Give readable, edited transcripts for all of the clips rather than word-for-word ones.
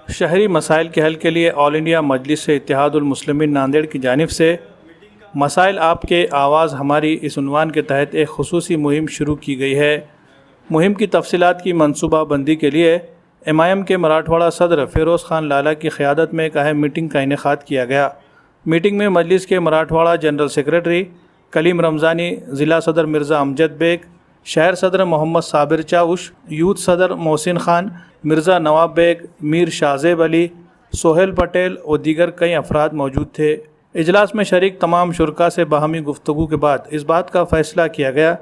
शहरी मसाइल के हल के लिए ऑल इंडिया मजलिस इत्तेहादुल मुस्लिमीन नांदेड़ की जानिब से मसाइल आपके आवाज़ हमारी इस उन्वान के तहत एक खुसूसी मुहिम शुरू की गई है। मुहिम की तफसीलात की मनसूबाबंदी के लिए एमआईएम के मराठवाड़ा सदर फ़िरोज़ ख़ान लाला की क़यादत में एक अहम मीटिंग का इनेकाद किया गया। मीटिंग में मजलिस के मराठवाड़ा जनरल सेक्रेटरी कलीम रमज़ानी, ज़िला सदर मिर्ज़ा अमजद बेग, शहर सदर मोहम्मद साबिर चाउश, यूथ सदर मोहसिन ख़ान, मिर्ज़ा नवाब बेग, मीर शाहजेब अली, सोहेल पटेल और दीगर कई अफराद मौजूद थे। इजलास में शरीक तमाम शुरका से बाहमी गुफ्तगू के बाद इस बात का फ़ैसला किया गया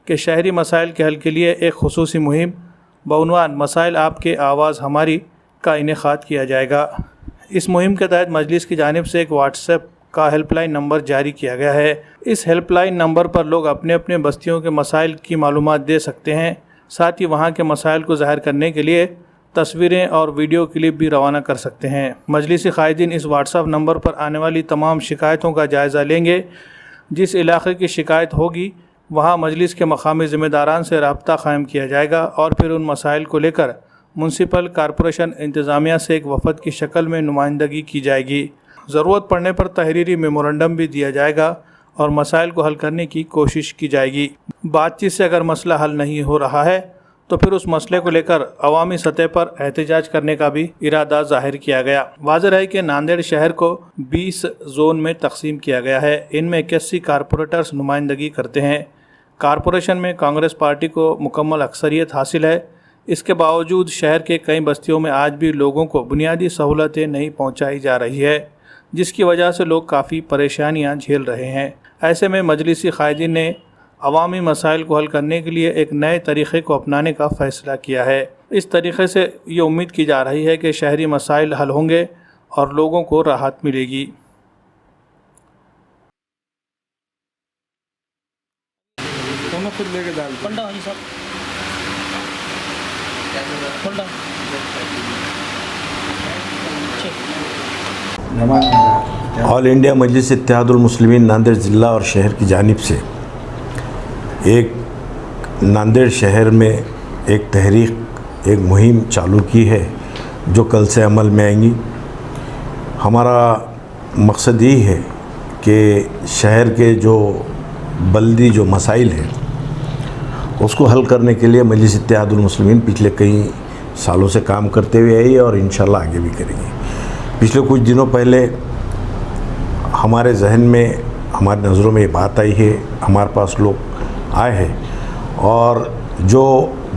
कि शहरी मसाइल के हल के लिए एक खुसूसी मुहिम बउनवान मसाइल आपके आवाज़ हमारी का इनेकाद किया जाएगा। इस मुहिम के तहत मजलिस की जानिब से एक व्हाट्सएप का हेल्पलाइन नंबर जारी किया गया है। इस हेल्पलाइन नंबर पर लोग अपने अपने बस्तियों के मसाइल की मालूमात दे सकते हैं। साथ ही वहाँ के मसाइल को ज़ाहिर करने के लिए तस्वीरें और वीडियो क्लिप भी रवाना कर सकते हैं। मजलिसी क़ायदीन इस व्हाट्सएप नंबर पर आने वाली तमाम शिकायतों का जायज़ा लेंगे। जिस इलाक़े की शिकायत होगी वहाँ मजलिस के मकामी ज़िम्मेदारान से रब्ता क़ायम किया जाएगा और फिर उन मसाइल को लेकर म्युनिसिपल कॉरपोरेशन इंतज़ामिया से एक वफ़द की शक्ल में नुमाइंदगी की जाएगी। ज़रूरत पड़ने पर तहरीरी मेमोरेंडम भी दिया जाएगा और मसाइल को हल करने की कोशिश की जाएगी। बातचीत से अगर मसला हल नहीं हो रहा है तो फिर उस मसले को लेकर अवामी सतह पर एहतजाज करने का भी इरादा जाहिर किया गया। वाज़ेह है कि नांदेड़ शहर को 20 जोन में तकसीम किया गया है। इनमें 81 कारपोरेटर्स नुमाइंदगी करते हैं। कारपोरेशन में कांग्रेस पार्टी को मुकम्मल अक्सरियत हासिल है। इसके बावजूद शहर के कई बस्तियों में आज भी लोगों को बुनियादी सहूलतें नहीं पहुँचाई जा रही है, जिसकी वजह से लोग काफ़ी परेशानियाँ झेल रहे हैं। ऐसे में मजलिसी क़ायदीन ने अवामी मसाइल को हल करने के लिए एक नए तरीक़े को अपनाने का फ़ैसला किया है। इस तरीक़े से ये उम्मीद की जा रही है कि शहरी मसाइल हल होंगे और लोगों को राहत मिलेगी। ऑल इंडिया मजलिस इत्तेहादुल मुस्लिमीन नांदेड़ ज़िला और शहर की जानिब से एक नांदेड़ शहर में एक तहरीक, एक मुहिम चालू की है जो कल से अमल में आएंगी। हमारा मकसद यही है कि शहर के जो बल्दी जो मसाइल हैं उसको हल करने के लिए मजलिस इत्तेहादुल मुस्लिमीन पिछले कई सालों से काम करते हुए आई है और इंशाल्लाह आगे भी करेंगे। पिछले कुछ दिनों पहले हमारे जहन में, हमारी नज़रों में ये बात आई है, हमारे पास लोग आए हैं और जो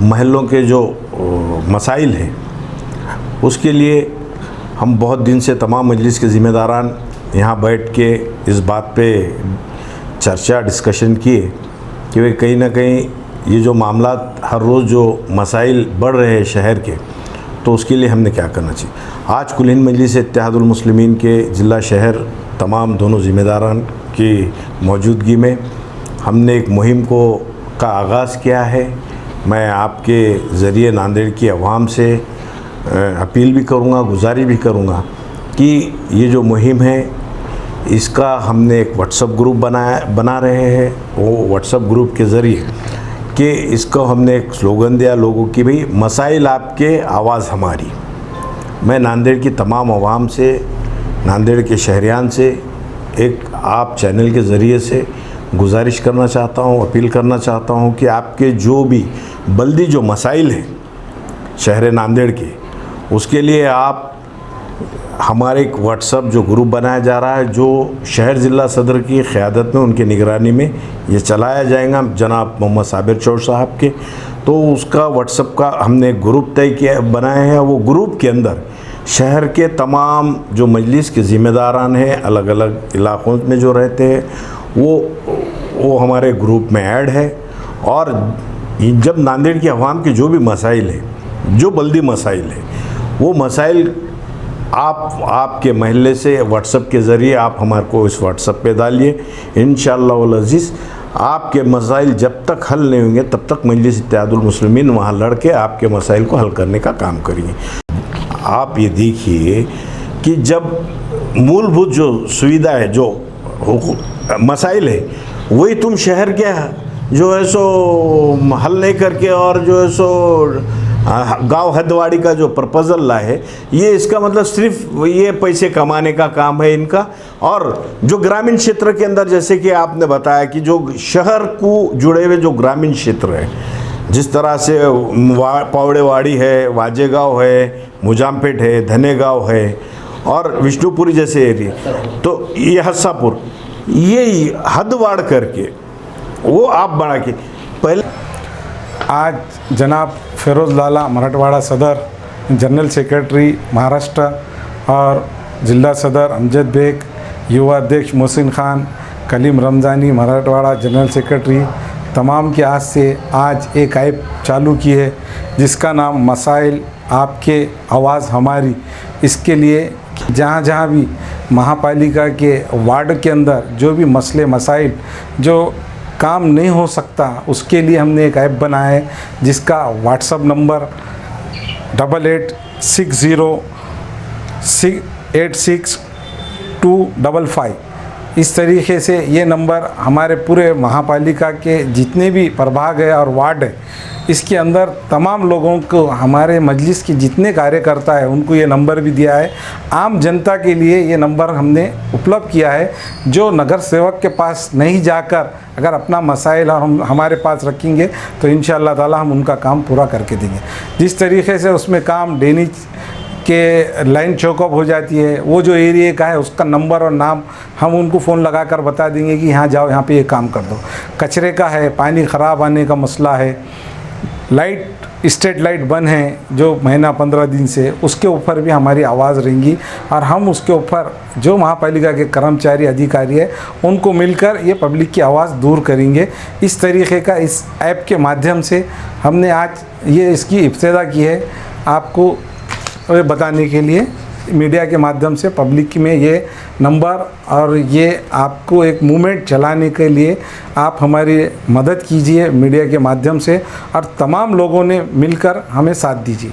महल्लों के जो मसाइल हैं उसके लिए हम बहुत दिन से तमाम मजलिस के ज़िम्मेदारान यहाँ बैठ के इस बात पे चर्चा डिस्कशन किए कि भाई कहीं ना कहीं ये जो मामला हर रोज़ जो मसाइल बढ़ रहे हैं शहर के, तो उसके लिए हमने क्या करना चाहिए। आज कुल हिंद मजलिस इत्तेहादुल मुस्लिमीन के ज़िला शहर तमाम दोनों ज़िम्मेदारान की मौजूदगी में हमने एक मुहिम का आगाज़ किया है। मैं आपके ज़रिए नांदेड़ की आवाम से अपील भी करूँगा, गुजारिश भी करूँगा कि ये जो मुहिम है इसका हमने एक व्हाट्सएप ग्रुप बना रहे हैं। वो व्हाट्सएप ग्रुप के ज़रिए कि इसको हमने एक स्लोगन दिया लोगों की, भाई मसाइल आपके आवाज़ हमारी। मैं नांदेड़ की तमाम आवाम से, नांदेड़ के शहरियान से एक आप चैनल के ज़रिए से गुजारिश करना चाहता हूँ, अपील करना चाहता हूँ कि आपके जो भी बल्दी जो मसाइल हैं शहर नांदेड़ के, उसके लिए आप हमारे एक व्हाट्सएप जो ग्रुप बनाया जा रहा है जो शहर ज़िला सदर की क़यादत में, उनकी निगरानी में ये चलाया जाएगा जनाब मोहम्मद साबिर चौश साहब के। तो उसका व्हाट्सएप का हमने ग्रुप तय किया बनाया है। वो ग्रुप के अंदर शहर के तमाम जो मजलिस के ज़िम्मेदारान हैं, अलग अलग इलाक़ों में जो रहते हैं, वो हमारे ग्रुप में ऐड है। और जब नांदेड़ की आवाम के जो भी मसाइल हैं, जो बल्दी मसाइल हैं, वो मसाइल आपके महल्ले से व्हाट्सएप के ज़रिए आप हमारे को इस व्हाट्सएप पे डालिए। इंशाअल्लाह वल अज़ीज़ आपके मसाइल जब तक हल नहीं होंगे तब तक मजलिस इत्तेहादुल मुस्लिमीन वहाँ लड़ के आपके मसाइल को हल करने का काम करेंगे। आप ये देखिए कि जब मूलभूत जो सुविधा है, जो मसाइल है, वही तुम शहर के जो है सो हल नहीं करके और जो है सो गांव हदवाड़ी का जो प्रपोजल लाए है, ये इसका मतलब सिर्फ ये पैसे कमाने का काम है इनका। और जो ग्रामीण क्षेत्र के अंदर, जैसे कि आपने बताया कि जो शहर को जुड़े हुए जो ग्रामीण क्षेत्र है, जिस तरह से पावड़ेवाड़ी है, वाजेगांव है, मुजामपेट है, धनेगांव है और विष्णुपुरी जैसे एरिया, तो ये हस्सापुर, ये हदवाड़ करके वो आप बढ़ा के पहले। आज जनाब फिरोज़ लाला मराठवाड़ा सदर, जनरल सेक्रेटरी महाराष्ट्र और जिला सदर अमजद बेग, युवा अध्यक्ष मोहसिन खान, कलीम रमज़ानी मराठवाड़ा जनरल सेक्रेटरी, तमाम के हाथ से आज एक ऐप चालू की है जिसका नाम मसाइल आपके आवाज़ हमारी। इसके लिए जहाँ जहाँ भी महापालिका के वार्ड के अंदर जो भी मसले मसाइल जो काम नहीं हो सकता, उसके लिए हमने एक ऐप बनाया है जिसका व्हाट्सअप नंबर 8860686255। इस तरीके से ये नंबर हमारे पूरे महापालिका के जितने भी प्रभाग है और वार्ड है, इसके अंदर तमाम लोगों को, हमारे मजलिस के जितने कार्यकर्ता है उनको ये नंबर भी दिया है। आम जनता के लिए ये नंबर हमने उपलब्ध किया है, जो नगर सेवक के पास नहीं जाकर अगर अपना मसाइल हम हमारे पास रखेंगे तो इंशाअल्लाह ताला हम उनका काम पूरा करके देंगे। जिस तरीके से उसमें काम डेनी के लाइन चौकअप हो जाती है, वो जो एरिया का है उसका नंबर और नाम हम उनको फ़ोन लगा कर बता देंगे कि यहाँ जाओ, यहाँ पे ये काम कर दो। कचरे का है, पानी ख़राब आने का मसला है, लाइट स्ट्रीट लाइट बंद है जो महीना 15 दिन से, उसके ऊपर भी हमारी आवाज़ रहेंगी और हम उसके ऊपर जो महापालिका के कर्मचारी अधिकारी है उनको मिलकर ये पब्लिक की आवाज़ दूर करेंगे। इस तरीके का इस ऐप के माध्यम से हमने आज ये इसकी इब्तिदा की है, आपको बताने के लिए मीडिया के माध्यम से पब्लिक में ये नंबर और ये आपको एक मूवमेंट चलाने के लिए आप हमारी मदद कीजिए मीडिया के माध्यम से और तमाम लोगों ने मिलकर हमें साथ दीजिए।